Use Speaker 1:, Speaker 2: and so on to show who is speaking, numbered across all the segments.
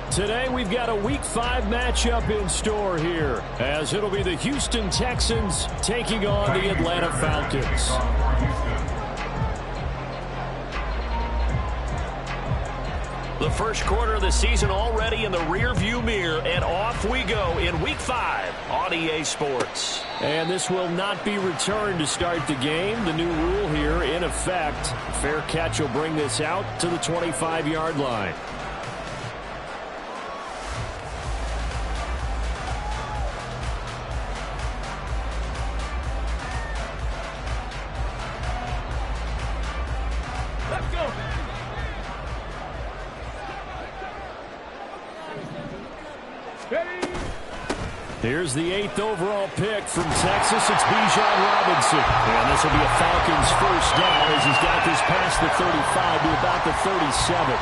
Speaker 1: Today we've got a Week 5 matchup in store here, as it'll be the Houston Texans taking on the Atlanta Falcons. The first quarter of the season already in the rearview mirror, and off we go in Week 5 on EA Sports. And this will not be returned to start the game. The new rule here in effect. Fair catch will bring this out to the 25-yard line. Here's the 8th overall pick from Texas. It's Bijan Robinson. And this will be a Falcons first down as he's got this past the 35 to about the 37.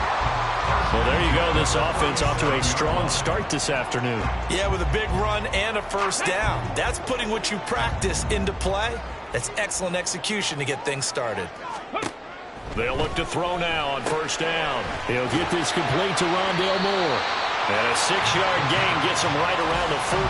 Speaker 1: Well, there you go. This offense off to a strong start this afternoon.
Speaker 2: Yeah, with a big run and a first down. That's putting what you practice into play. That's excellent execution to get things started.
Speaker 1: They'll look to throw now on first down. He'll get this complete to Rondale Moore. And a 6-yard gain gets him right around the 43.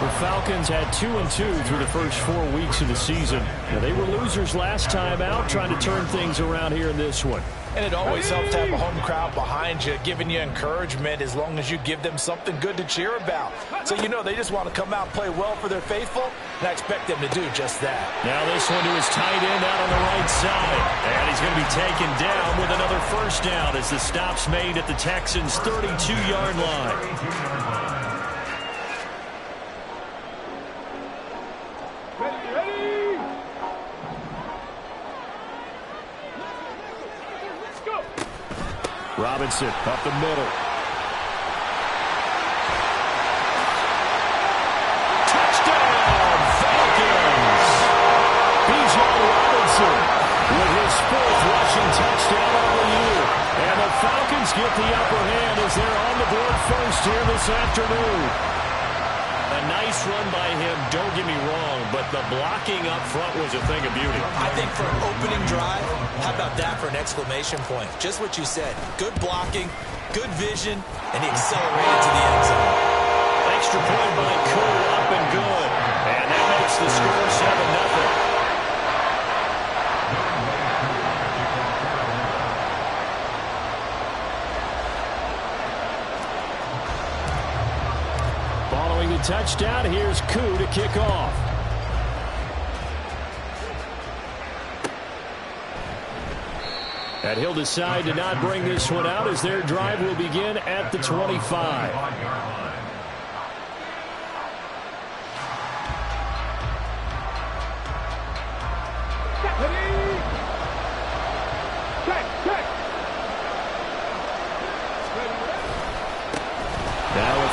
Speaker 1: The Falcons had 2-2 through the first 4 weeks of the season. Now, they were losers last time out, trying to turn things around here in this one.
Speaker 2: And it always helps to have a home crowd behind you, giving you encouragement as long as you give them something good to cheer about. So, you know, they just want to come out and play well for their faithful, and I expect them to do just that. Now
Speaker 1: this one to his tight end out on the right side. And he's going to be taken down with another first down as the stop's made at the Texans' 32-yard line. Robinson up the middle. Touchdown, Falcons! Bijan Robinson with his 4th rushing touchdown of the year. And the Falcons get the upper hand as they're on the board first here this afternoon. A nice run by him, don't get me wrong, but the blocking up front was a thing of beauty.
Speaker 2: I think for an opening drive, how about that for an exclamation point? Just what you said. Good blocking, good vision, and he accelerated to the end zone.
Speaker 1: Extra point by Cole, up and good. And that makes the score 7-0. Touchdown. Here's Koo to kick off. And he'll decide to not bring this one out as their drive will begin at the 25.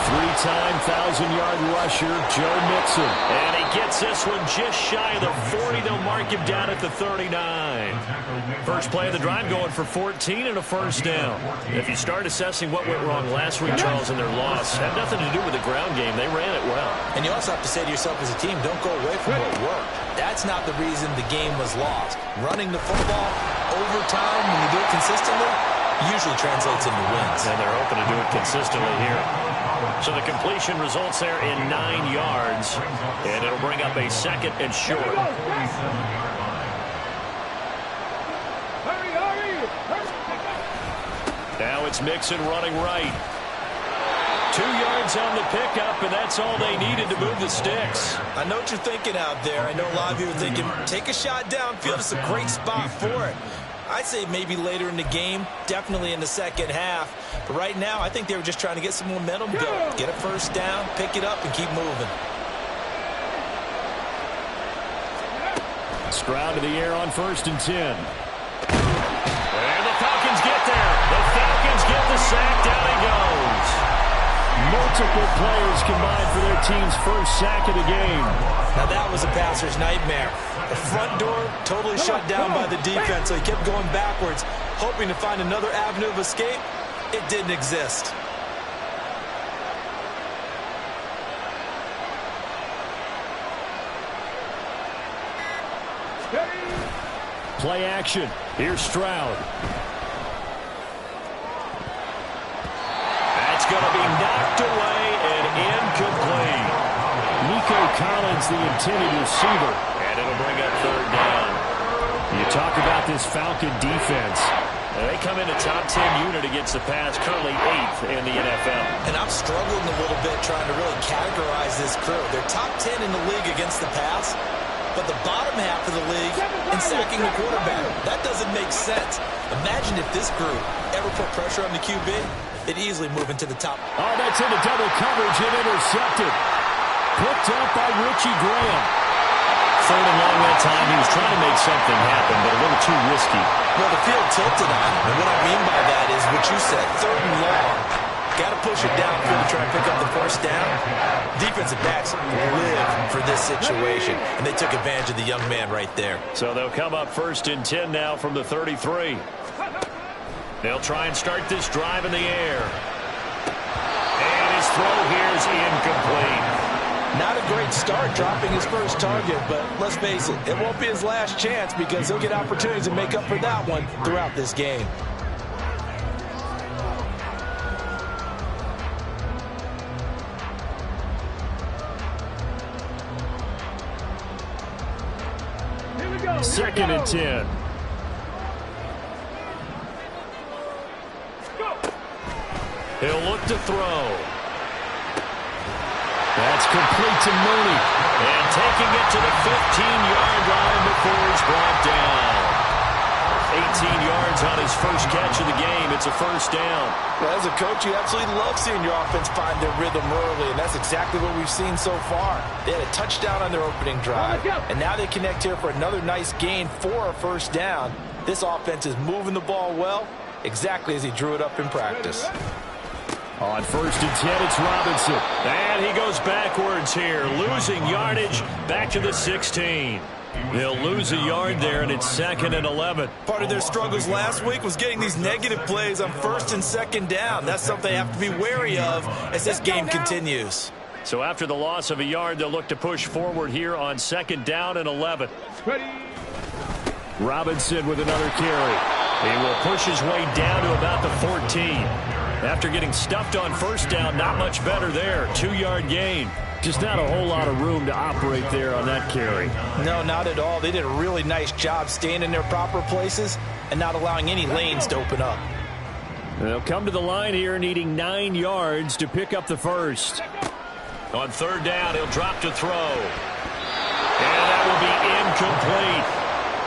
Speaker 1: Three-time 1,000-yard rusher, Joe Mixon. And he gets this one just shy of the 40. They'll mark him down at the 39. First play of the drive going for 14 and a first down. If you start assessing what went wrong last week, Charles, in their loss, had nothing to do with the ground game. They ran it well. And you also have to say to yourself as a team, don't go away from what worked. That's not the reason the game was lost. Running the football overtime, when you do it consistently, usually translates into wins. And they're hoping to do it consistently here. So the completion results there in 9 yards, and it'll bring up a 2nd and short. Now it's Mixon running right. 2 yards on the pickup, and that's all they needed to move the sticks. I know what you're thinking out there. I know a lot of you are thinking, take a shot downfield. It's a great spot for it. I'd say maybe later in the game, definitely in the second half. But right now, I think they were just trying to get some momentum built. Get a first down, pick it up, and keep moving. Stroud to the air on 1st and 10. And the Falcons get there. The Falcons get the sack. Down he goes. Multiple players combined for their team's first sack of the game. Now that was a passer's nightmare. The front door totally shut down by the defense, so he kept going backwards, hoping to find another avenue of escape. It didn't exist. Play action. Here's Stroud. Poked away and incomplete.
Speaker 3: Nico Collins, the intended receiver.
Speaker 1: And it'll bring up third down.
Speaker 3: You talk about this Falcon defense.
Speaker 1: They come in a top 10 unit against the pass, currently 8th in the NFL.
Speaker 2: And I'm struggling a little bit trying to really categorize this crew. They're top 10 in the league against the pass, but the bottom half of the league in sacking the quarterback. That doesn't make sense. Imagine if this group ever put pressure on the QB, they'd easily move into the top.
Speaker 3: Oh, that's into double coverage and intercepted. Picked up by Richie Graham.
Speaker 1: Third and long that time. He was trying to make something happen, but a little too risky.
Speaker 2: Well, the field tilted on him, and what I mean by that is what you said, third and long. Got to push it downfield to try and pick up the first down. Defensive backs live for this situation, and they took advantage of the young man right there.
Speaker 1: So they'll come up 1st and 10 now from the 33. They'll try and start this drive in the air. And his throw here is incomplete.
Speaker 2: Not a great start dropping his first target, but let's face it, it won't be his last chance because he'll get opportunities to make up for that one throughout this game.
Speaker 3: Here we go. 2nd and 10.
Speaker 1: He'll look to throw.
Speaker 3: That's complete to Mooney.
Speaker 1: And taking it to the 15-yard line before he's brought down. 18 yards on his first catch of the game. It's a first down.
Speaker 2: Well, as a coach, you absolutely love seeing your offense find their rhythm early, and that's exactly what we've seen so far. They had a touchdown on their opening drive, and now they connect here for another nice gain for a first down. This offense is moving the ball well, exactly as he drew it up in practice.
Speaker 3: On 1st and 10, it's Robinson.
Speaker 1: And he goes backwards here, losing yardage back to the 16. They'll lose a yard there, and it's 2nd and 11.
Speaker 2: Part of their struggles last week was getting these negative plays on 1st and 2nd down. That's something they have to be wary of as this game continues.
Speaker 1: So after the loss of a yard, they'll look to push forward here on 2nd down and 11.
Speaker 3: Robinson with another carry.
Speaker 1: He will push his way down to about the 14. After getting stuffed on first down, not much better there. 2-yard gain.
Speaker 3: Just not a whole lot of room to operate there on that carry.
Speaker 2: No, not at all. They did a really nice job staying in their proper places and not allowing any lanes to open up.
Speaker 3: They'll come to the line here needing 9 yards to pick up the first.
Speaker 1: On 3rd down, he'll drop to throw. And that will be incomplete.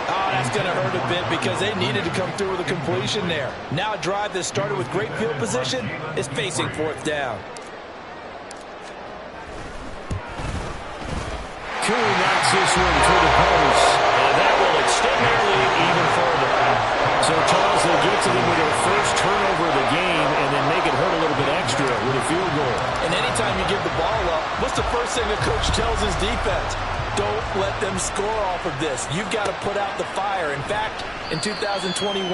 Speaker 2: Oh, that's going to hurt a bit because they needed to come through with a completion there. Now a drive that started with great field position is facing 4th down.
Speaker 3: Coon knocks this one through the post.
Speaker 1: And that will extend their lead even further.
Speaker 3: So, Charles, they'll get to them with their first turnover of the game and then make it hurt a little bit extra with a field goal.
Speaker 2: And anytime you give the ball up, what's the first thing the coach tells his defense? Don't let them score off of this. You've got to put out the fire. In fact, in 2021,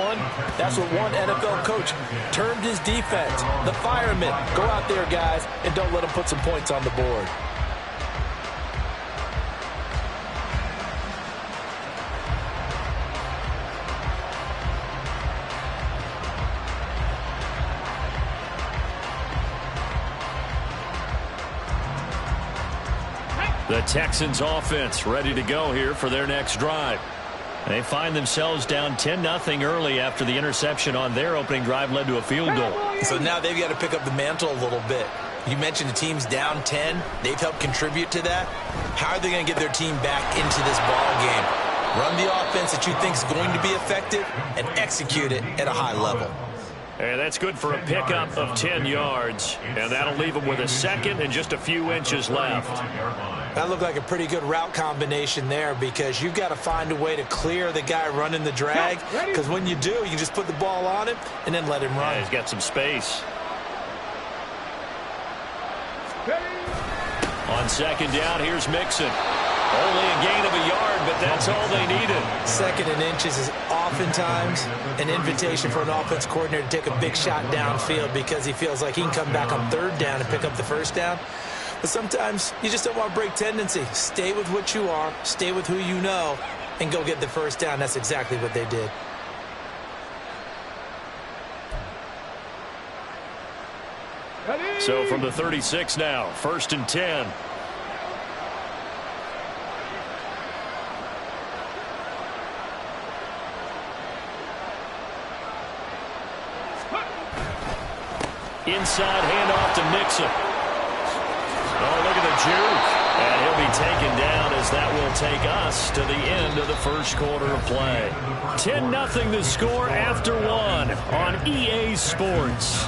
Speaker 2: that's what one NFL coach termed his defense. The firemen. Go out there, guys, and don't let them put some points on the board.
Speaker 1: The Texans offense ready to go here for their next drive. They find themselves down 10-0 early after the interception on their opening drive led to a field goal.
Speaker 2: So now they've got to pick up the mantle a little bit. You mentioned the team's down 10. They've helped contribute to that. How are they going to get their team back into this ball game? Run the offense that you think is going to be effective and execute it at a high level.
Speaker 1: And that's good for a pickup of 10 yards. And that'll leave them with a second and just a few inches left.
Speaker 2: That looked like a pretty good route combination there because you've got to find a way to clear the guy running the drag. Because when you do, you just put the ball on him and then let him run.
Speaker 1: Yeah, he's got some space. On 2nd down, here's Mixon. Only a gain of a yard, but that's all they needed.
Speaker 2: 2nd and inches is oftentimes an invitation for an offense coordinator to take a big shot downfield because he feels like he can come back on 3rd down and pick up the first down. But sometimes you just don't want to break tendency. Stay with what you are, stay with who you know, and go get the first down. That's exactly what they did.
Speaker 1: So from the 36 now, 1st and 10. Inside handoff to Mixon. Oh, look at the juke. And he'll be taken down as that will take us to the end of the first quarter of play. 10-0 the score after one on EA Sports.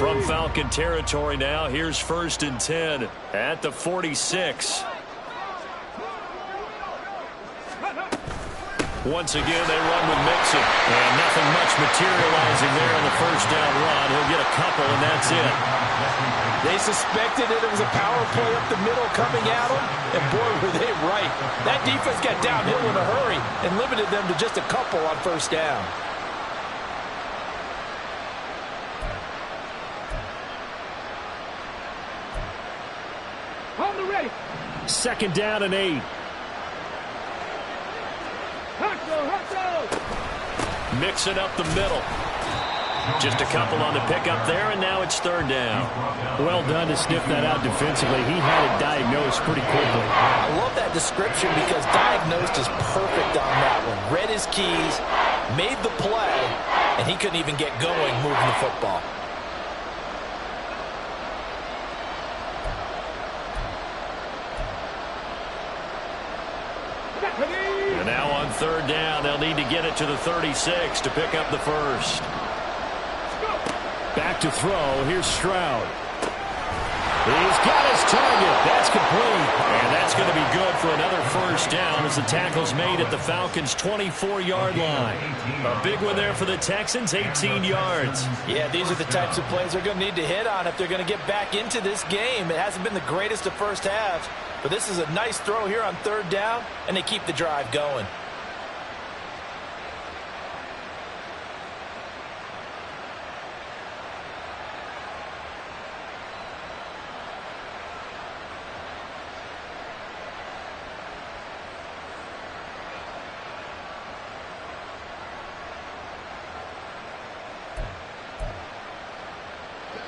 Speaker 1: From Falcon territory now, here's 1st and 10 at the 46. Once again, they run with Mixon. And nothing much materializing there on the first down run. He'll get a couple, and that's it.
Speaker 2: They suspected it was a power play up the middle coming at them, and boy, were they right. That defense got downhill in a hurry and limited them to just a couple on first down.
Speaker 3: Ready. 2nd down and 8.
Speaker 1: Mixing up the middle. Just a couple on the pickup there, and now it's 3rd down.
Speaker 3: Well done to sniff that out defensively. He had it diagnosed pretty quickly.
Speaker 2: I love that description because diagnosed is perfect on that one. Read his keys, made the play, and he couldn't even get going moving the football.
Speaker 1: And now on 3rd down, they'll need to get it to the 36 to pick up the first.
Speaker 3: Back to throw. Here's Stroud. He's got his target. That's complete.
Speaker 1: And that's going to be good for another first down as the tackle's made at the Falcons' 24-yard line. A big one there for the Texans, 18 yards.
Speaker 2: Yeah, these are the types of plays they're going to need to hit on if they're going to get back into this game. It hasn't been the greatest of first halves, but this is a nice throw here on 3rd down, and they keep the drive going.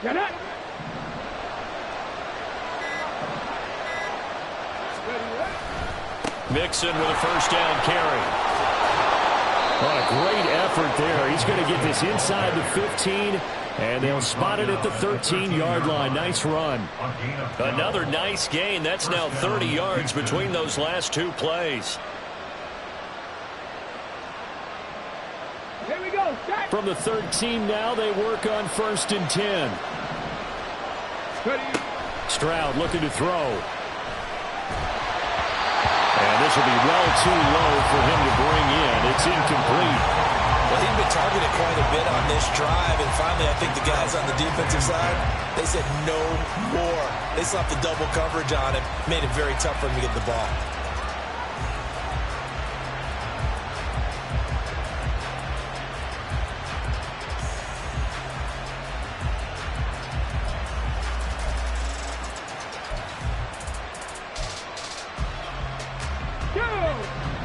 Speaker 3: Get it.
Speaker 1: Mixon with a first down carry.
Speaker 3: What a great effort there. He's going to get this inside the 15, and they'll spot it at the 13-yard line. Nice run.
Speaker 1: Another nice gain. That's now 30 yards between those last two plays.
Speaker 3: Here we go. From the 13 now, they work on 1st and 10. Stroud looking to throw. And this will be well too low for him to bring in. It's incomplete.
Speaker 2: Well, he's been targeted quite a bit on this drive, and finally I think the guys on the defensive side, they said no more. They slapped the double coverage on him, made it very tough for him to get the ball.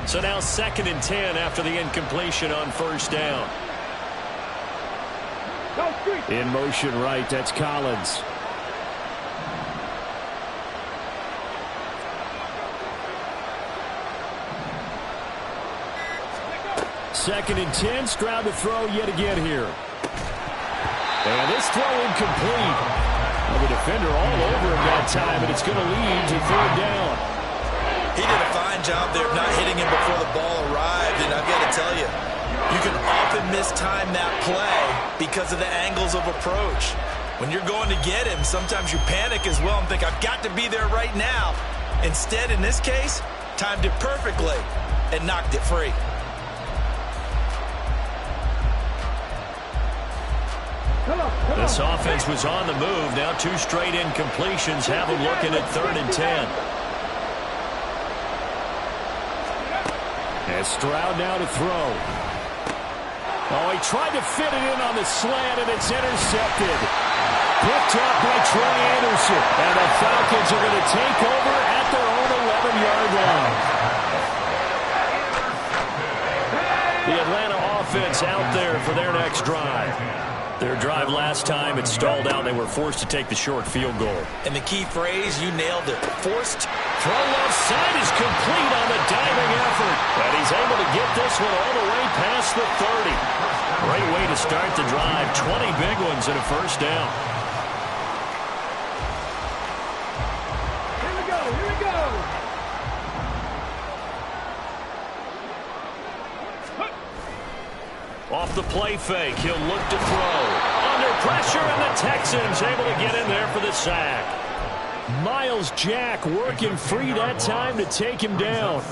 Speaker 1: So now 2nd and 10 after the incompletion on first down.
Speaker 3: In motion right, that's Collins. Second and 10, Stroud to throw yet again here. And this throw incomplete. Well, the defender all over him that time, and it's going to lead to 3rd down.
Speaker 2: He did a fine job there of not hitting him before the ball arrived, and I've got to tell you, you can often mistime that play because of the angles of approach. When you're going to get him, sometimes you panic as well and think, I've got to be there right now. Instead, in this case, timed it perfectly and knocked it free.
Speaker 1: This offense was on the move. Now 2 straight incompletions have them looking at 3rd and 10. As Stroud now to throw.
Speaker 3: Oh, he tried to fit it in on the slant, and it's intercepted. Picked up by Troy Anderson. And the Falcons are going to take over at their own 11-yard line. The Atlanta offense out there for their next drive. Their drive last time, it stalled out. They were forced to take the short field goal.
Speaker 2: And the key phrase, you nailed it. Forced.
Speaker 3: Throw left side is complete on the diving effort.
Speaker 1: And he's able to get this one all the way past the 30. Great way to start the drive. 20 big ones and a first down.
Speaker 4: Here we go, here we go.
Speaker 1: Off the play fake, he'll look to throw. Under pressure, and the Texans able to get in there for the sack.
Speaker 3: Miles Jack working free that time to take him down.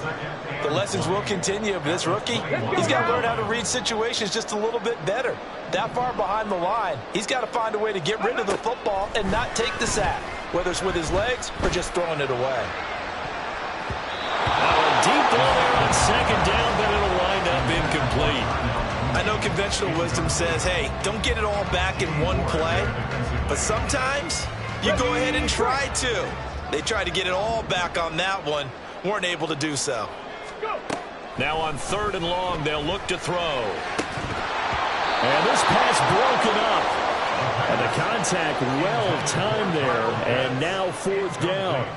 Speaker 2: The lessons will continue, but this rookie, he's got to learn how to read situations just a little bit better. That far behind the line, he's got to find a way to get rid of the football and not take the sack, whether it's with his legs or just throwing it away.
Speaker 1: A deep ball there on second down, but it'll wind up incomplete.
Speaker 2: I know conventional wisdom says, hey, don't get it all back in one play, but sometimes you go ahead and try to. They tried to get it all back on that one, weren't able to do so.
Speaker 1: Now on 3rd and long, they'll look to throw.
Speaker 3: And this pass broken up. And the contact well timed there, and now 4th down.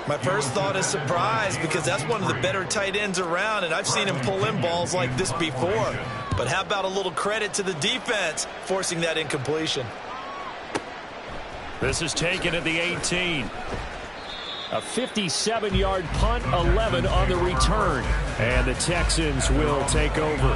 Speaker 2: My first thought is surprise, because that's one of the better tight ends around, and I've seen him pull in balls like this before. But how about a little credit to the defense forcing that incompletion?
Speaker 1: This is taken at the 18.
Speaker 3: A 57-yard punt, 11 on the return. And the Texans will take over.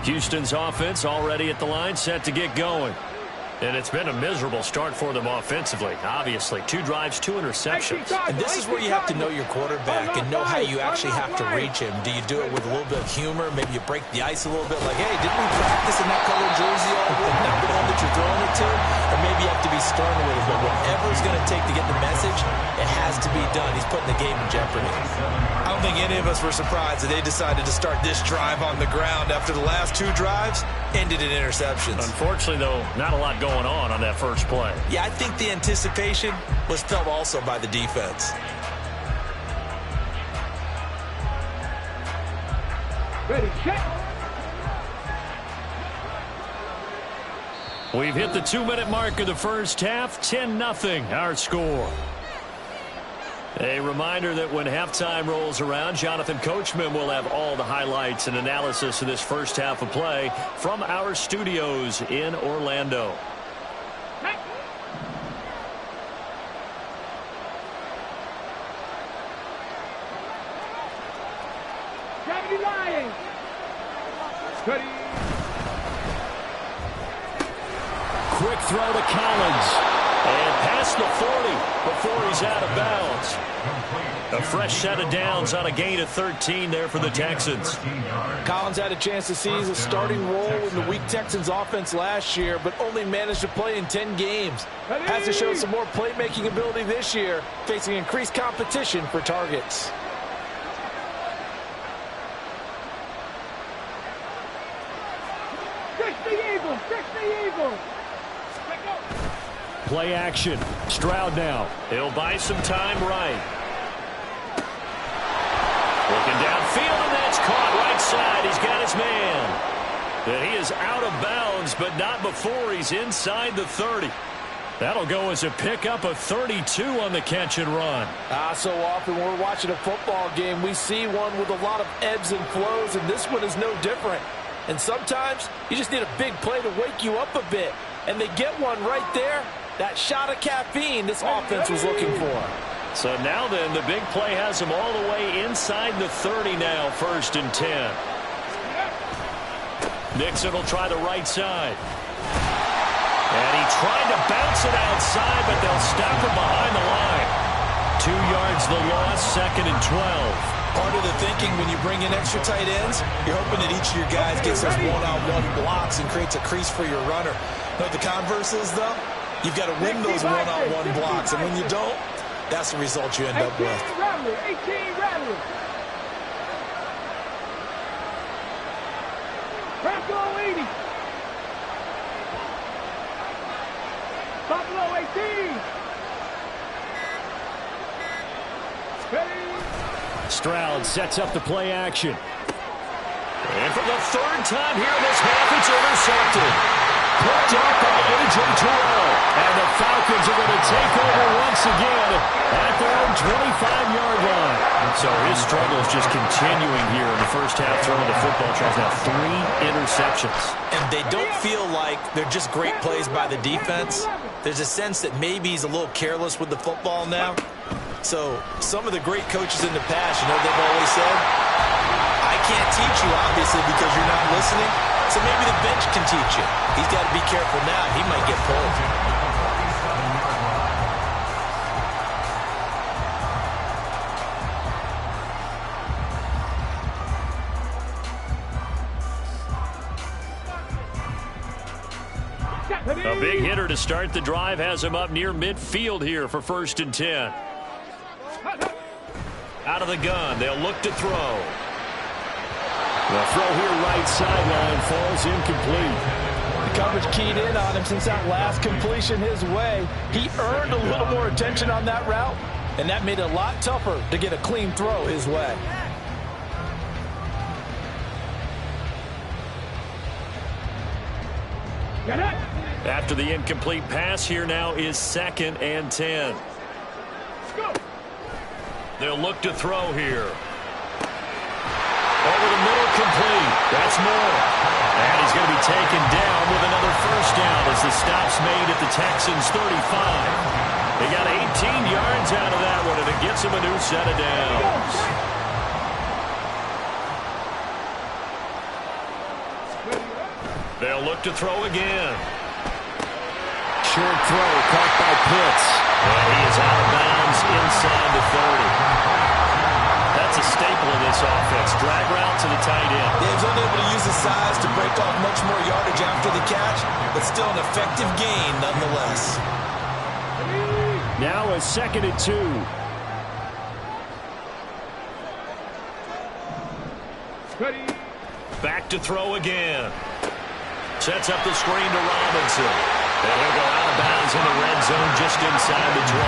Speaker 1: Houston's offense already at the line, set to get going. And it's been a miserable start for them offensively. Obviously, 2 drives, 2 interceptions.
Speaker 2: And this is where you have to know your quarterback and know how you actually have to reach him. Do you do it with a little bit of humor? Maybe you break the ice a little bit, like, hey, didn't we practice in that colored jersey all week? Not the one that you're throwing it to? Or maybe you have to be stern with it. But whatever it's going to take to get the message, it has to be done. He's putting the game in jeopardy. I don't think any of us were surprised that they decided to start this drive on the ground after the last 2 drives ended in interceptions.
Speaker 1: Unfortunately, though, not a lot going on that first play.
Speaker 2: Yeah, I think the anticipation was felt also by the defense.
Speaker 4: Ready, check.
Speaker 1: We've hit the 2-minute mark of the first half. 10-0 our score. A reminder that when halftime rolls around, Jonathan Coachman will have all the highlights and analysis of this first half of play from our studios in Orlando.
Speaker 4: Gravity Lions. Ready.
Speaker 3: Quick throw to Collins.
Speaker 1: And past the 40 before he's out of bounds. A fresh set of downs on a gain of 13 there for the Texans.
Speaker 2: Collins had a chance to seize a starting role in the weak Texans offense last year, but only managed to play in 10 games. Has to show some more playmaking ability this year, facing increased competition for targets.
Speaker 4: Fix the Eagles, fix the Eagles.
Speaker 3: Play action. Stroud now.
Speaker 1: He'll buy some time right. Looking downfield, and that's caught right side. He's got his man. And he is out of bounds, but not before he's inside the 30. That'll go as a pickup of 32 on the catch and run.
Speaker 2: So often when we're watching a football game, we see one with a lot of ebbs and flows, and this one is no different. And sometimes you just need a big play to wake you up a bit. And they get one right there. That shot of caffeine this offense was looking for.
Speaker 1: So now then, the big play has him all the way inside the 30 now, 1st and 10. Nixon will try the right side. And he tried to bounce it outside, but they'll stop him behind the line. 2 yards the loss, 2nd and 12.
Speaker 2: Part of the thinking when you bring in extra tight ends, you're hoping that each of your guys gets those one-on-one blocks and creates a crease for your runner. You know what the converse is, though? You've got to win those one-on-one blocks, and when you don't, that's the result you end up with.
Speaker 4: 18 Rattler. Buffalo 80. Buffalo 18.
Speaker 3: Stroud sets up the play action.
Speaker 1: And for the third time here in this half, it's intercepted. Picked up by A.J. Terrell. And the Falcons are going to take over once again at their own 25-yard line. So his struggles just continuing here in the first half, throwing the football. Tries now 3 interceptions.
Speaker 2: And they don't feel like they're just great plays by the defense. There's a sense that maybe he's a little careless with the football now. So some of the great coaches in the past, you know, they've always said, I can't teach you, obviously, because you're not listening. So maybe the bench can teach you. He's got to be careful now. He might get pulled.
Speaker 1: A big hitter to start the drive has him up near midfield here for 1st and 10. Out of the gun, they'll look to throw.
Speaker 3: The throw here right sideline falls incomplete.
Speaker 2: The coverage keyed in on him since that last completion his way. He earned a little more attention on that route, and that made it a lot tougher to get a clean throw his way.
Speaker 1: After the incomplete pass, here now is 2nd and 10. They'll look to throw here. Over the middle, complete. That's more. And he's going to be taken down with another first down as the stop's made at the Texans' 35. They got 18 yards out of that one, and it gets them a new set of downs. They'll look to throw again.
Speaker 3: Short throw caught by Pitts.
Speaker 1: And he is out of bounds inside the 30. That's a staple of this offense. Drag route to the tight end.
Speaker 2: Dave's unable to use his size to break off much more yardage after the catch, but still an effective gain nonetheless.
Speaker 3: Now a 2nd and 2.
Speaker 1: Back to throw again. Sets up the screen to Robinson. And he'll go out of bounds in the red zone just inside the 20.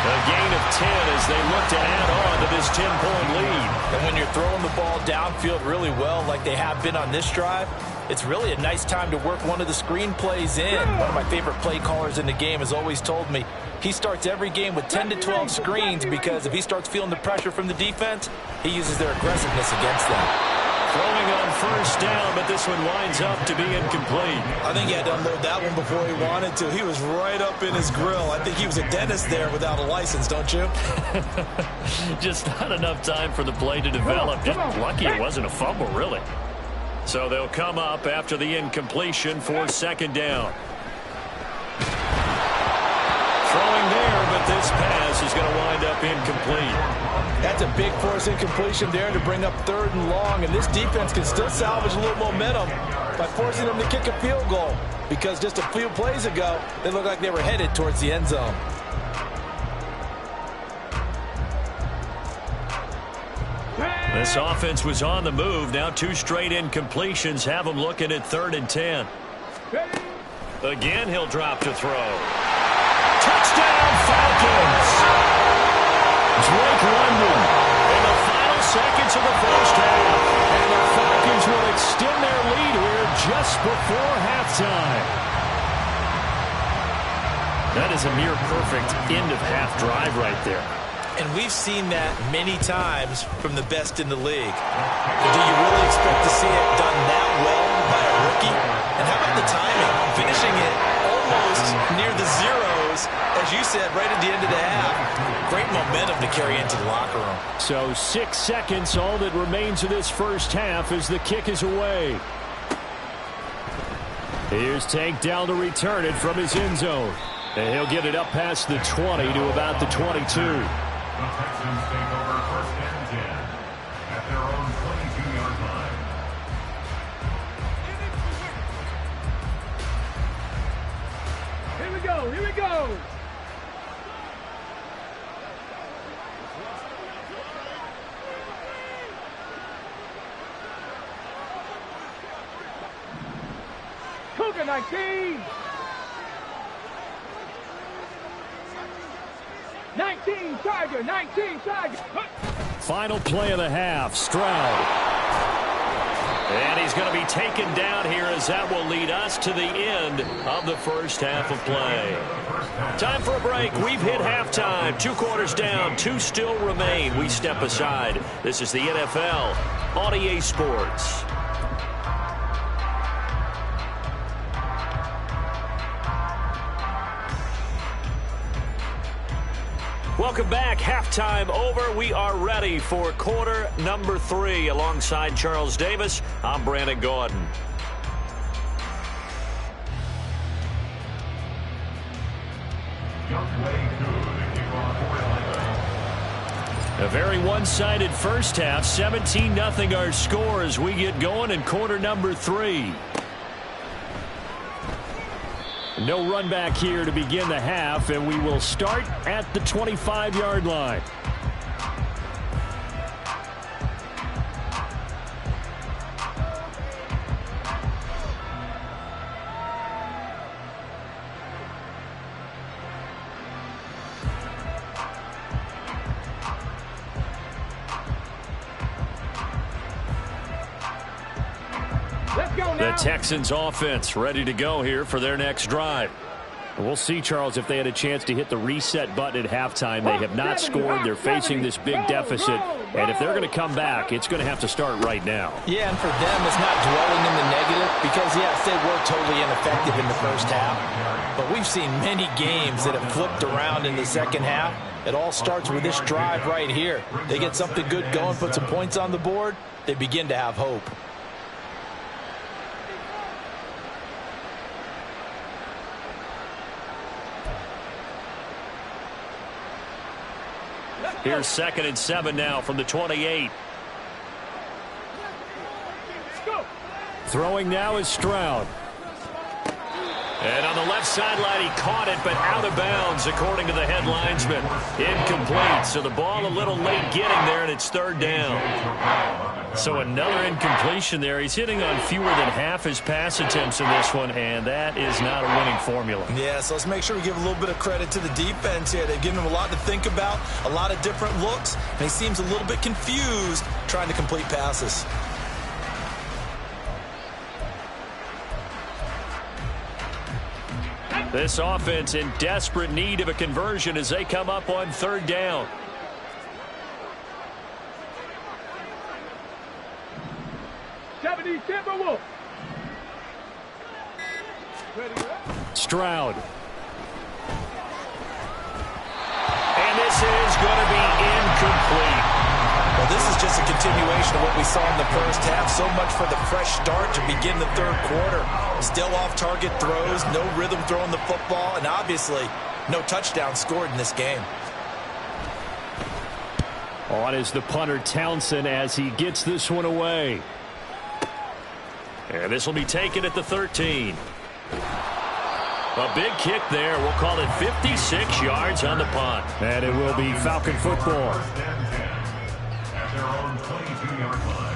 Speaker 1: A gain of 10 as they look to add on to this 10-point lead.
Speaker 2: And when you're throwing the ball downfield really well like they have been on this drive, it's really a nice time to work one of the screen plays in. One of my favorite play callers in the game has always told me he starts every game with 10 to 12 screens because if he starts feeling the pressure from the defense, he uses their aggressiveness against them.
Speaker 1: Throwing on first down, but this one winds up to be incomplete.
Speaker 2: I think he had to unload that one before he wanted to. He was right up in his grill. I think he was a dentist there without a license, don't you?
Speaker 1: Just not enough time for the play to develop. Just lucky it wasn't a fumble, really. So they'll come up after the incompletion for 2nd down. Throwing there, but this pass is going to wind up incomplete.
Speaker 2: That's a big force incompletion there to bring up 3rd and long, and this defense can still salvage a little momentum by forcing them to kick a field goal because just a few plays ago, they looked like they were headed towards the end zone.
Speaker 1: This offense was on the move. Now 2 straight incompletions have them looking at 3rd and 10. Again, he'll drop to throw. Touchdown, Falcons! Drake London in the final seconds of the first half. And the Falcons will extend their lead here just before halftime. That is a near perfect end-of-half drive right there.
Speaker 2: And we've seen that many times from the best in the league. But do you really expect to see it done that well by a rookie? And how about the timing? Finishing it almost near the zeros, as you said, right at the end of the half. Great momentum to carry into the locker room.
Speaker 3: So 6 seconds, all that remains of this first half as the kick is away. Here's Tank down to return it from his end zone. And he'll get it up past the 20 to about the 22.
Speaker 5: The Texans take over 1st and 10.
Speaker 4: Cougar 19. 19 Tiger, 19 Tiger.
Speaker 3: Final play of the half, Stroud.
Speaker 1: And he's going to be taken down here as that will lead us to the end of the first half of play. Time for a break. We've hit halftime. 2 quarters down. 2 still remain. We step aside. This is the NFL on EA Sports. Welcome back. Halftime over. We are ready for quarter number 3. Alongside Charles Davis, I'm Brandon Gordon. A very one-sided first half. 17-0 our score as we get going in quarter number 3. No run back here to begin the half, and we will start at the 25-yard line. The Texans offense ready to go here for their next drive. We'll see, Charles, if they had a chance to hit the reset button at halftime. They have not scored. They're facing this big deficit. And if they're going to come back, it's going to have to start right now.
Speaker 2: Yeah, and for them, it's not dwelling in the negative because, yes, they were totally ineffective in the first half. But we've seen many games that have flipped around in the second half. It all starts with this drive right here. They get something good going, put some points on the board, they begin to have hope.
Speaker 1: Here's 2nd and 7 now from the 28.
Speaker 3: Throwing now is Stroud.
Speaker 1: And on the left sideline, he caught it, but out of bounds, according to the head linesman. Incomplete, so the ball a little late getting there, and it's 3rd down. So another incompletion there. He's hitting on fewer than half his pass attempts in this one, and that is not a winning formula.
Speaker 2: Yeah, so let's make sure we give a little bit of credit to the defense here. They've given him a lot to think about, a lot of different looks, and he seems a little bit confused trying to complete passes.
Speaker 1: This offense in desperate need of a conversion as they come up on 3rd down.
Speaker 3: Stroud.
Speaker 1: And this is going to be incomplete.
Speaker 2: Well, this is just a continuation of what we saw in the first half. So much for the fresh start to begin the 3rd quarter. Still off-target throws, no rhythm throwing the football, and obviously no touchdown scored in this game.
Speaker 3: On is the punter Townsend as he gets this one away.
Speaker 1: And this will be taken at the 13. A big kick there. We'll call it 56 yards on the punt.
Speaker 3: And it will be Falcon football.
Speaker 5: At their own 22-yard line.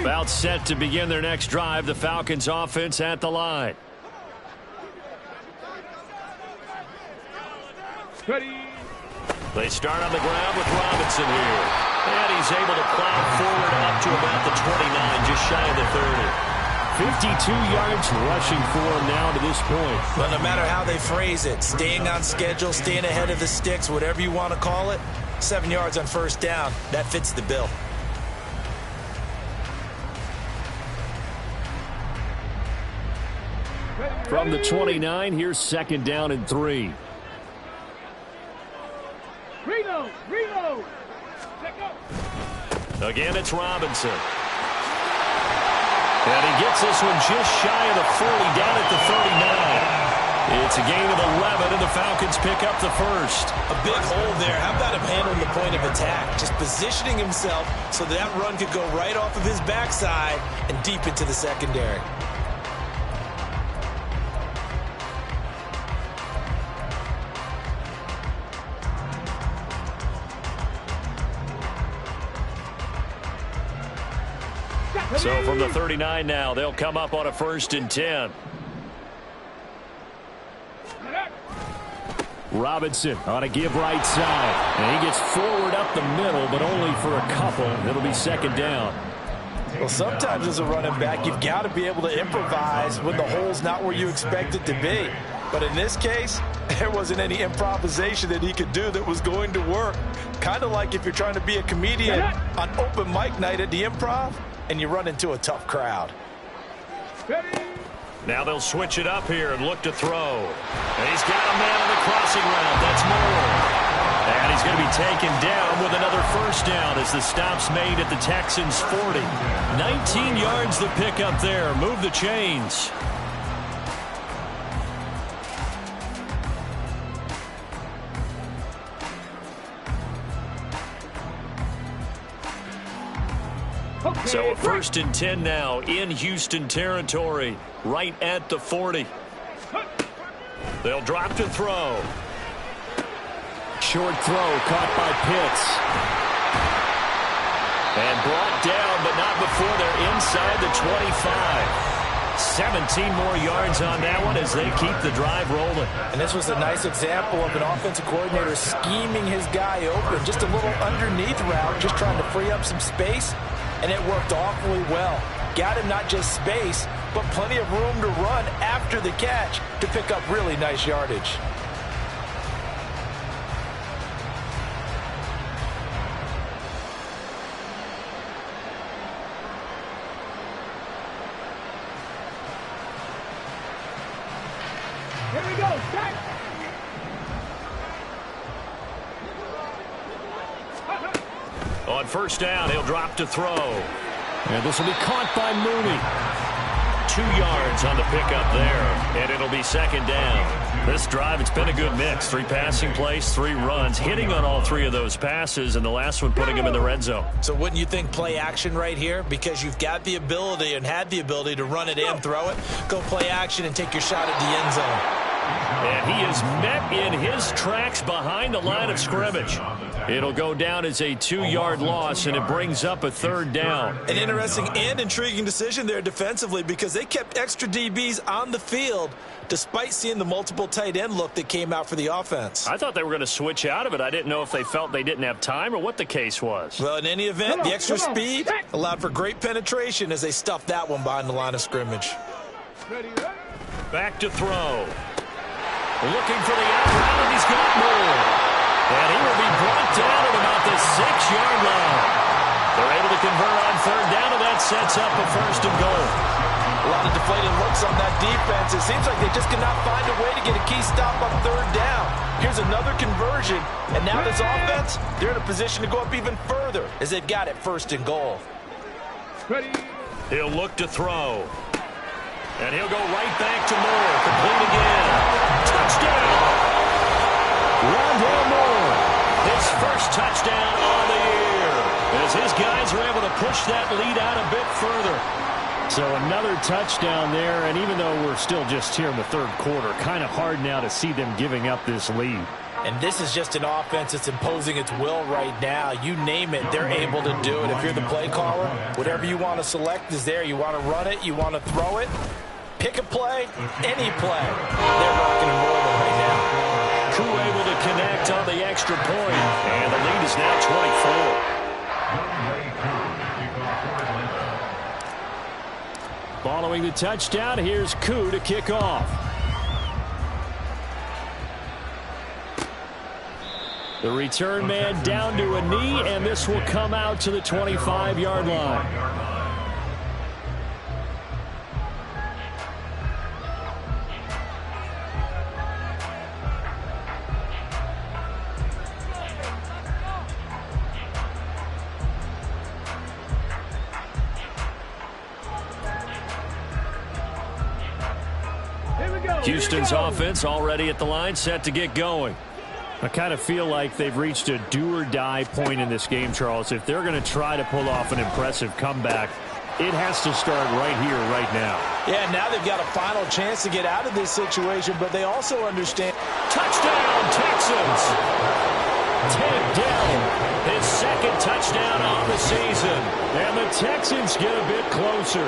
Speaker 1: About set to begin their next drive. The Falcons offense at the line. They start on the ground with Robinson here. And he's able to plow forward up to about the 29, just shy of the 30.
Speaker 3: 52 yards rushing for him now to this point.
Speaker 2: But no matter how they phrase it, staying on schedule, staying ahead of the sticks, whatever you want to call it, 7 yards on 1st down, that fits the bill.
Speaker 3: From the 29, here's 2nd down and 3.
Speaker 4: Reload! Reload!
Speaker 1: Again, it's Robinson. And he gets this one just shy of the 40, down at the 39. It's a gain of 11, and the Falcons pick up the first.
Speaker 2: A big hole there. How about him handling the point of attack? Just positioning himself so that run could go right off of his backside and deep into the secondary.
Speaker 1: So from the 39 now, they'll come up on a 1st and 10.
Speaker 3: Robinson on a give right side. And he gets forward up the middle, but only for a couple. It'll be 2nd down.
Speaker 2: Well, sometimes as a running back, you've got to be able to improvise when the hole's not where you expect it to be. But in this case, there wasn't any improvisation that he could do that was going to work. Kind of like if you're trying to be a comedian on open mic night at the Improv and you run into a tough crowd.
Speaker 1: Now they'll switch it up here and look to throw. And he's got a man on the crossing route. That's Moore. And he's going to be taken down with another 1st down as the stop's made at the Texans' 40. 19 yards the pickup there. Move the chains. So a 1st and 10 now in Houston territory, right at the 40. They'll drop to throw.
Speaker 3: Short throw caught by Pitts.
Speaker 1: And brought down, but not before they're inside the 25. 17 more yards on that one as they keep the drive rolling.
Speaker 2: And this was a nice example of an offensive coordinator scheming his guy open. Just a little underneath route, just trying to free up some space. And it worked awfully well. Got him not just space, but plenty of room to run after the catch to pick up really nice yardage.
Speaker 4: Here we go. Back.
Speaker 1: On 1st down, he'll drop to throw.
Speaker 3: And this will be caught by Mooney.
Speaker 1: 2 yards on the pickup there, and it'll be 2nd down. This drive, it's been a good mix. 3 passing plays, 3 runs, hitting on all 3 of those passes, and the last one putting him in the red zone.
Speaker 2: So wouldn't you think play action right here? Because you've got the ability and had the ability to run it and throw it. Go play action and take your shot at the end zone.
Speaker 1: And he is met in his tracks behind the line of scrimmage. It'll go down as a 2-yard loss, and it brings up a 3rd down.
Speaker 2: An interesting and intriguing decision there defensively because they kept extra DBs on the field despite seeing the multiple tight end look that came out for the offense.
Speaker 1: I thought they were going to switch out of it. I didn't know if they felt they didn't have time or what the case was.
Speaker 2: Well, in any event, the extra speed allowed for great penetration as they stuffed that one behind the line of scrimmage.
Speaker 1: Back to throw. Looking for the out route, and he's got more. And he will be brought down at about the 6-yard line. They're able to convert on 3rd down, and that sets up a 1st and goal.
Speaker 2: A lot of deflated looks on that defense. It seems like they just cannot find a way to get a key stop on 3rd down. Here's another conversion, and now this offense, they're in a position to go up even further as they've got it 1st and goal.
Speaker 1: He'll look to throw. And he'll go right back to Moore. Complete again. Touchdown! Rondale Moore. His first touchdown on the year. As his guys are able to push that lead out a bit further.
Speaker 3: So another touchdown there, and even though we're still just here in the 3rd quarter, kind of hard now to see them giving up this lead.
Speaker 2: And this is just an offense that's imposing its will right now. You name it, they're able to do it. If you're the play caller, whatever you want to select is there. You want to run it, you want to throw it. Pick a play, any play. They're rocking and rolling right now.
Speaker 1: Crew able to connect on the extra point, and the lead is now 24.
Speaker 3: Following the touchdown, here's Koo to kick off. The return man down to a knee, and this will come out to the 25-yard line.
Speaker 1: Houston's offense already at the line, set to get going.
Speaker 3: I kind of feel like they've reached a do-or-die point in this game, Charles. If they're going to try to pull off an impressive comeback, it has to start right here, right now.
Speaker 2: Yeah, now they've got a final chance to get out of this situation, but they also understand.
Speaker 1: Touchdown, Texans! 10 down. His second touchdown on the season.
Speaker 3: And the Texans get a bit closer.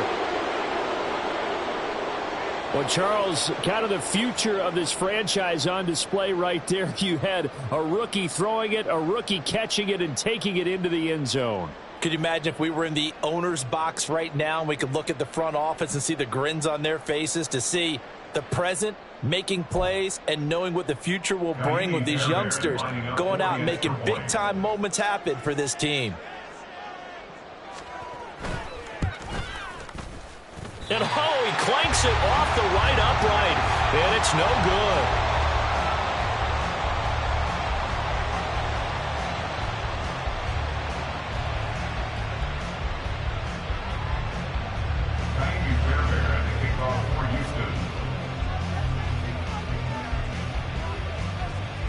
Speaker 3: Well, Charles, kind of the future of this franchise on display right there. You had a rookie throwing it, a rookie catching it, and taking it into the end zone.
Speaker 2: Could you imagine if we were in the owner's box right now and we could look at the front office and see the grins on their faces, to see the present making plays and knowing what the future will bring with these youngsters going out and making big-time moments happen for this team.
Speaker 1: And he clanks it off the right upright, and it's no good.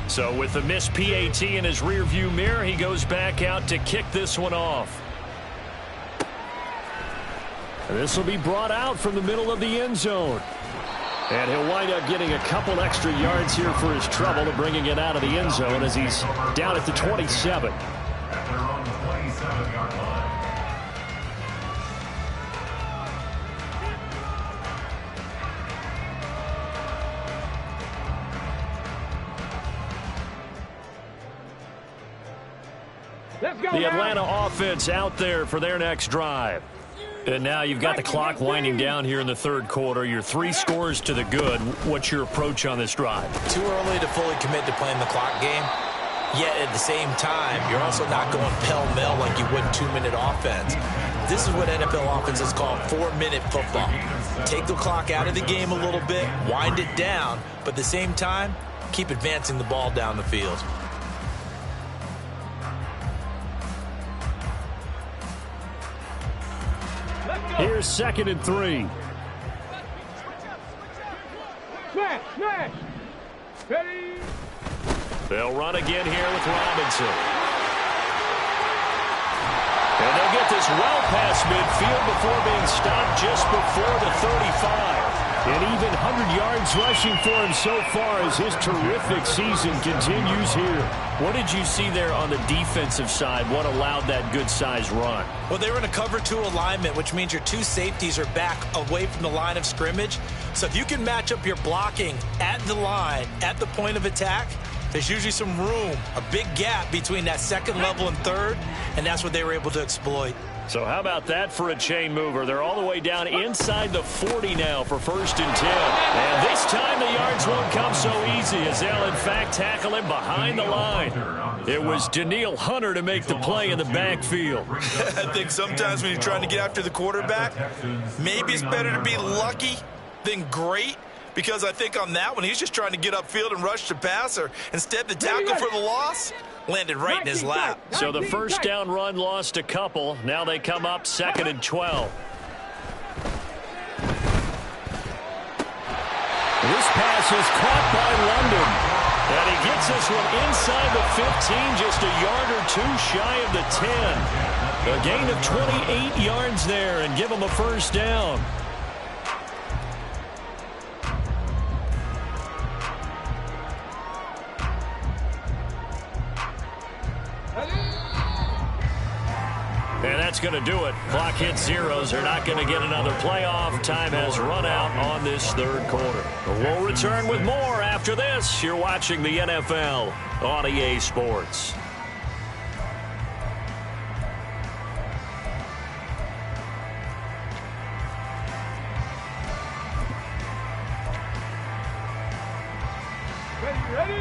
Speaker 1: So with the missed PAT in his rearview mirror, he goes back out to kick this one off.
Speaker 3: And this will be brought out from the middle of the end zone. And he'll wind up getting a couple extra yards here for his trouble to bringing it out of the end zone as he's down at the 27.
Speaker 5: At their own 27-yard line.
Speaker 4: Let's go
Speaker 1: The
Speaker 4: now.
Speaker 1: Atlanta offense out there for their next drive. And now you've got the clock winding down here in the third quarter. You're 3 scores to the good. What's your approach on this drive?
Speaker 2: Too early to fully commit to playing the clock game. Yet at the same time, you're also not going pell-mell like you would 2-minute offense. This is what NFL offenses call 4-minute football. Take the clock out of the game a little bit, wind it down, but at the same time, keep advancing the ball down the field.
Speaker 3: Here's 2nd and 3.
Speaker 4: Smash, smash. Ready.
Speaker 1: They'll run again here with Robinson. And they'll get this well past midfield before being stopped just before the 35.
Speaker 3: And even 100 yards rushing for him so far as his terrific season continues here.
Speaker 1: What did you see there on the defensive side? What allowed that good-sized run?
Speaker 2: Well, they were in a cover 2 alignment, which means your 2 safeties are back away from the line of scrimmage. So if you can match up your blocking at the line, at the point of attack, there's usually some room, a big gap between that second level and third, and that's what they were able to exploit.
Speaker 1: So how about that for a chain mover? They're all the way down inside the 40 now for 1st and 10. And this time the yards won't come so easy as they'll in fact tackle him behind the line. It was Danielle Hunter to make the play in the backfield.
Speaker 2: I think sometimes when you're trying to get after the quarterback, maybe it's better to be lucky than great. Because I think on that one, he's just trying to get upfield and rush the passer. Instead, the tackle for the loss landed right in his lap.
Speaker 1: So the first down run lost a couple. Now they come up 2nd and 12.
Speaker 3: This pass is caught by London.
Speaker 1: And he gets this one inside the 15, just a yard or 2 shy of the 10. A gain of 28 yards there and give him a first down. And that's going to do it. Clock hits zeros. They're not going to get another playoff. Time has run out on this third quarter. We'll return with more after this. You're watching the NFL on EA Sports.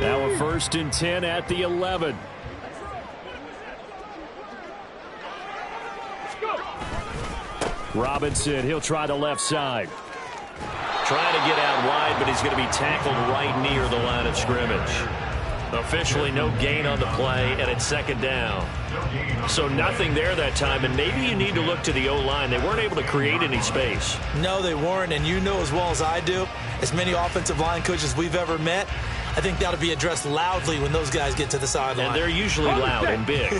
Speaker 3: Now a 1st and 10 at the 11. Robinson, he'll try the left side.
Speaker 1: Trying to get out wide, but he's going to be tackled right near the line of scrimmage. Officially no gain on the play, and it's 2nd down. So nothing there that time, and maybe you need to look to the O-line. They weren't able to create any space.
Speaker 2: No, they weren't, and you know as well as I do, as many offensive line coaches we've ever met, I think that'll be addressed loudly when those guys get to the sideline.
Speaker 1: And they're usually loud and big.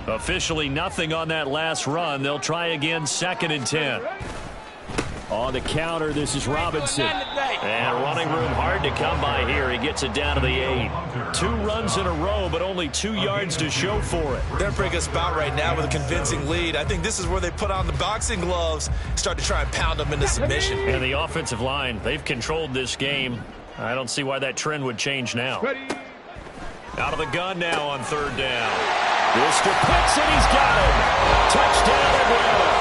Speaker 1: Officially nothing on that last run. They'll try again, 2nd and 10.
Speaker 3: On the counter, this is Robinson.
Speaker 1: And running room hard to come by here. He gets it down to the 8. 2 runs in a row, but only 2 yards to show for it.
Speaker 2: They're breaking a spot right now with a convincing lead. I think this is where they put on the boxing gloves, start to try and pound them into submission.
Speaker 1: And the offensive line, they've controlled this game. I don't see why that trend would change now. Out of the gun now on 3rd down.
Speaker 3: Mr. Pitts, and he's got it. Touchdown, Atlanta.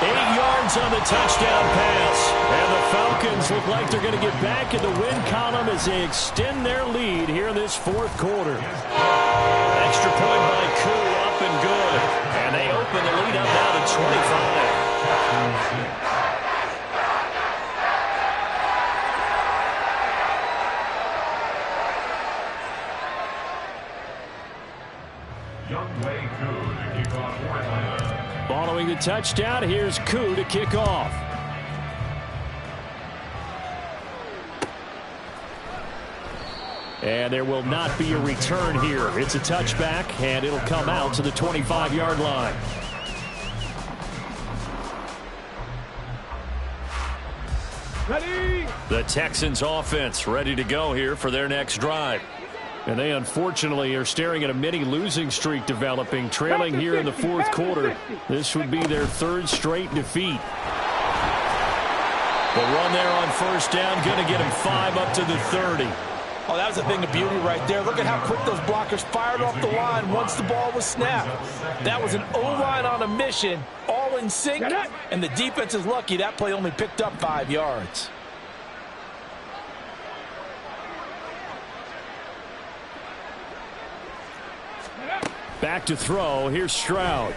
Speaker 3: 8 yards on the touchdown pass. And the Falcons look like they're going to get back in the win column as they extend their lead here in this 4th quarter.
Speaker 1: Extra point by Koo, up and good. And they open the lead up now to 25.
Speaker 3: Following the touchdown, here's Koo to kick off. And there will not be a return here. It's a touchback, and it'll come out to the 25-yard line.
Speaker 4: Ready.
Speaker 1: The Texans offense ready to go here for their next drive.
Speaker 3: And they unfortunately are staring at a mini losing streak developing, trailing here in the 4th quarter. This would be their 3rd straight defeat.
Speaker 1: The run there on 1st down, going to get him 5 up to the 30.
Speaker 2: Oh, that was a thing of beauty right there. Look at how quick those blockers fired off the line once the ball was snapped. That was an O-line on a mission, all in sync, and the defense is lucky that play only picked up 5 yards.
Speaker 3: Back to throw. Here's Stroud.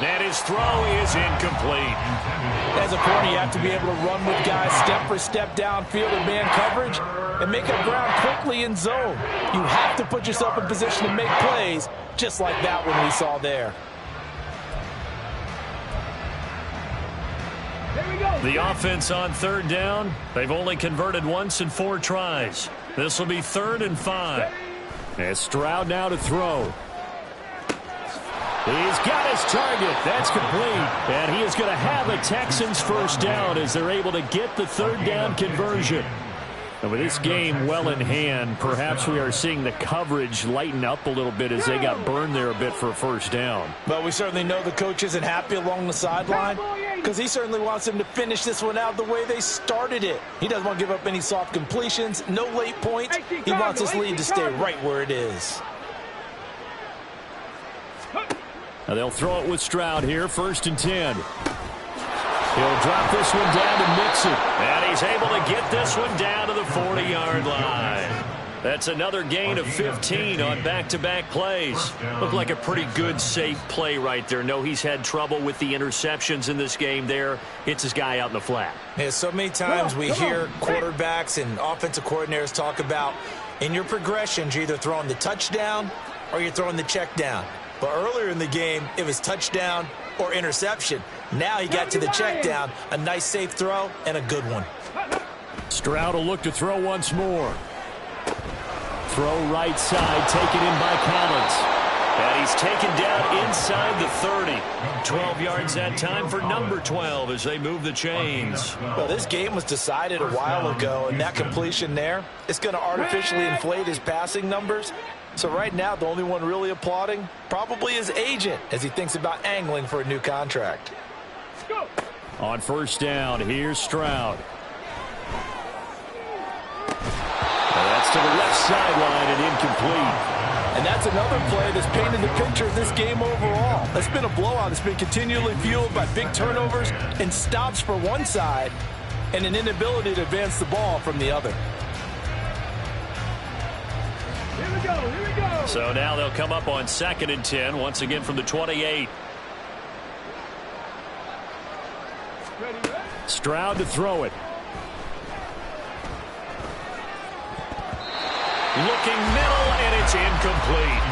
Speaker 1: And his throw is incomplete.
Speaker 2: As a corner, you have to be able to run with guys step for step downfield in man coverage and make up ground quickly in zone. You have to put yourself in position to make plays, just like that one we saw there.
Speaker 1: The offense on 3rd down, they've only converted once in 4 tries. This will be 3rd and 5.
Speaker 3: And Stroud now to throw. He's got his target. That's complete. And he is going to have a Texans 1st down as they're able to get the 3rd down conversion. And with this game well in hand, perhaps we are seeing the coverage lighten up a little bit as they got burned there a bit for a 1st down.
Speaker 2: But we certainly know the coach isn't happy along the sideline because he certainly wants them to finish this one out the way they started it. He doesn't want to give up any soft completions, no late points. He wants his lead to stay right where it is.
Speaker 3: Now they'll throw it with Stroud here, 1st and 10. He'll drop this one down to Mixon.
Speaker 1: And he's able to get this one down to the 40-yard line. That's another gain of 15 on back-to-back plays. Looked like a pretty good, safe play right there. No, he's had trouble with the interceptions in this game there. Hits his guy out in the flat.
Speaker 2: Yeah, so many times we hear quarterbacks and offensive coordinators talk about in your progressions, you're either throwing the touchdown or you're throwing the check down. But earlier in the game, it was touchdown or interception. Now he got to the check down, a nice safe throw, and a good one.
Speaker 3: Stroud will look to throw once more. Throw right side, taken in by Collins.
Speaker 1: And he's taken down inside the 30. 12 yards that time for number 12 as they move the chains.
Speaker 2: Well, this game was decided a while ago, and that completion there, it's going to artificially inflate his passing numbers. So right now, the only one really applauding probably his agent as he thinks about angling for a new contract.
Speaker 3: On 1st down, here's Stroud. That's to the left sideline and incomplete.
Speaker 2: And that's another play that's painted the picture of this game overall. It's been a blowout. It's been continually fueled by big turnovers and stops for one side and an inability to advance the ball from the other.
Speaker 4: Here we go, here we go.
Speaker 1: So now they'll come up on 2nd and 10, once again from the 28.
Speaker 3: Stroud to throw it.
Speaker 1: Looking middle, and it's is incomplete.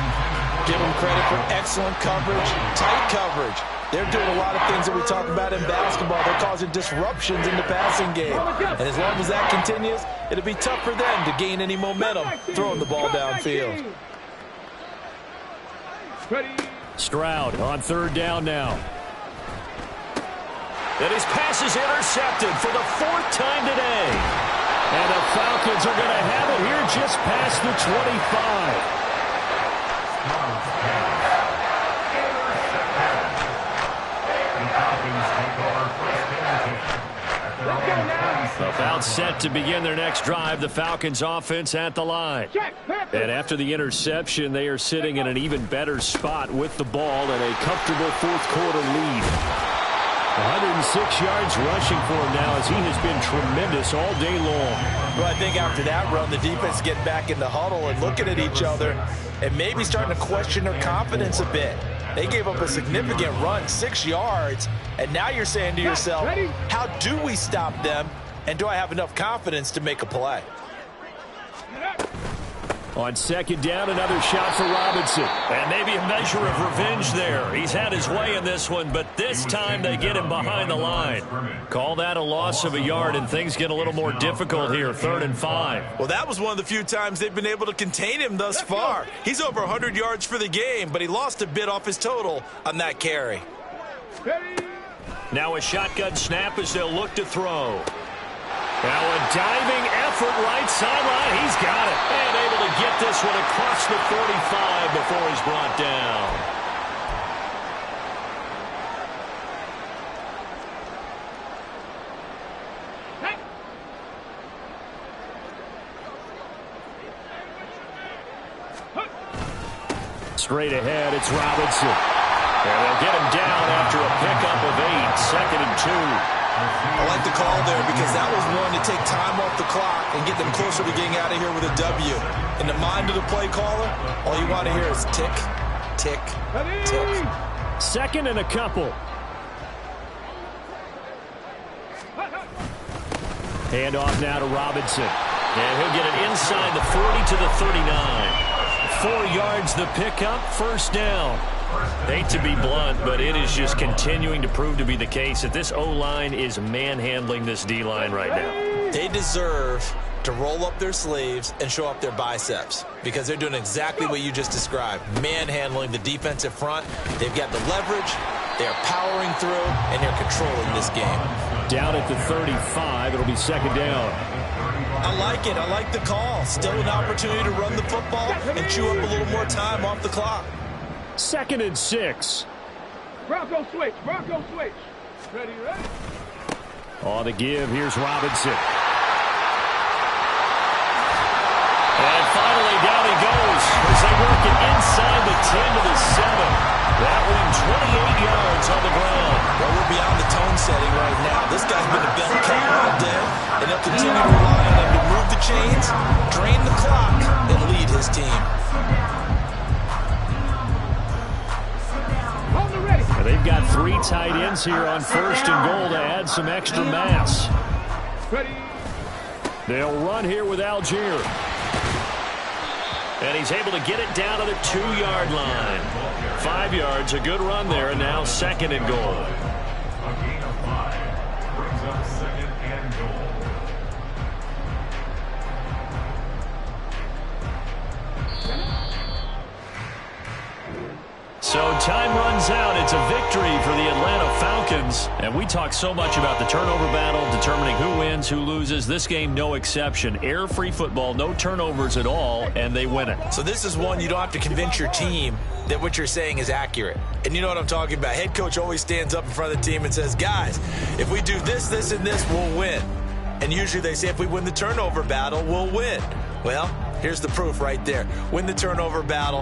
Speaker 2: Give them credit for excellent coverage, tight coverage. They're doing a lot of things that we talk about in basketball. They're causing disruptions in the passing game. And as long as that continues, it'll be tough for them to gain any momentum throwing the ball downfield.
Speaker 3: Stroud on third down now.
Speaker 1: And his pass is intercepted for the 4th time today.
Speaker 3: And the Falcons are going to have it here just past the 25. About set to begin their next drive, the Falcons offense at the line. And after the interception, they are sitting in an even better spot with the ball and a comfortable fourth-quarter lead. 106 yards rushing for him now as he has been tremendous all day long.
Speaker 2: Well, I think after that run, the defense getting back in the huddle and looking at each other and maybe starting to question their confidence a bit. They gave up a significant run, 6 yards, and now you're saying to yourself, how do we stop them, and do I have enough confidence to make a play?
Speaker 3: On second down, another shot for Robinson.
Speaker 1: And maybe a measure of revenge there. He's had his way in this one, but this time they get him behind the line. Call that a loss of a yard, and things get a little more difficult here, 3rd and 5.
Speaker 2: Well, that was one of the few times they've been able to contain him thus far. He's over 100 yards for the game, but he lost a bit off his total on that carry.
Speaker 1: Now a shotgun snap as they'll look to throw. Now a diving effort right sideline. He's got it. And able to get this one across the 45 before he's brought down.
Speaker 3: Straight ahead, it's Robinson.
Speaker 1: And they'll get him down after a pickup of 8, 2nd and 2.
Speaker 2: I like the call there because that was one to take time off the clock and get them closer to getting out of here with a W. In the mind of the play caller, all you want to hear is tick, tick, tick.
Speaker 3: 2nd and a couple. Hand off now to Robinson.
Speaker 1: And he'll get it inside the 40 to the 39. 4 yards the pickup, 1st down. Hate to be blunt, but it is just continuing to prove to be the case that this O-line is manhandling this D-line right now.
Speaker 2: They deserve to roll up their sleeves and show up their biceps because they're doing exactly what you just described, manhandling the defensive front. They've got the leverage, they're powering through, and they're controlling this game.
Speaker 3: Down at the 35, it'll be 2nd down.
Speaker 2: I like it. I like the call. Still an opportunity to run the football and chew up a little more time off the clock.
Speaker 3: 2nd and 6.
Speaker 4: Bronco switch. Bronco switch. Ready, ready.
Speaker 3: On the give, here's Robinson.
Speaker 1: And finally, down he goes as they work it inside the 10 to the 7. That one 28 yards on the ground.
Speaker 2: Well, we're beyond the tone setting right now. This guy's been a bell cow all day, and they'll continue to rely on him to move the chains, drain the clock, and lead his team.
Speaker 3: And they've got 3 tight ends here on 1st and goal to add some extra mass. They'll run here with Algier.
Speaker 1: And he's able to get it down to the 2-yard line. 5 yards, a good run there, and now 2nd and goal.
Speaker 5: A gain of 5 brings up 2nd and goal.
Speaker 1: So time runs out. It's a victory for the Atlanta Falcons. And we talk so much about the turnover battle, determining who wins, who loses. This game, no exception. Error-free football, no turnovers at all, and they win it.
Speaker 2: So this is one you don't have to convince your team that what you're saying is accurate. And you know what I'm talking about. Head coach always stands up in front of the team and says, guys, if we do this, this, and this, we'll win. And usually they say if we win the turnover battle, we'll win. Well, here's the proof right there. Win the turnover battle.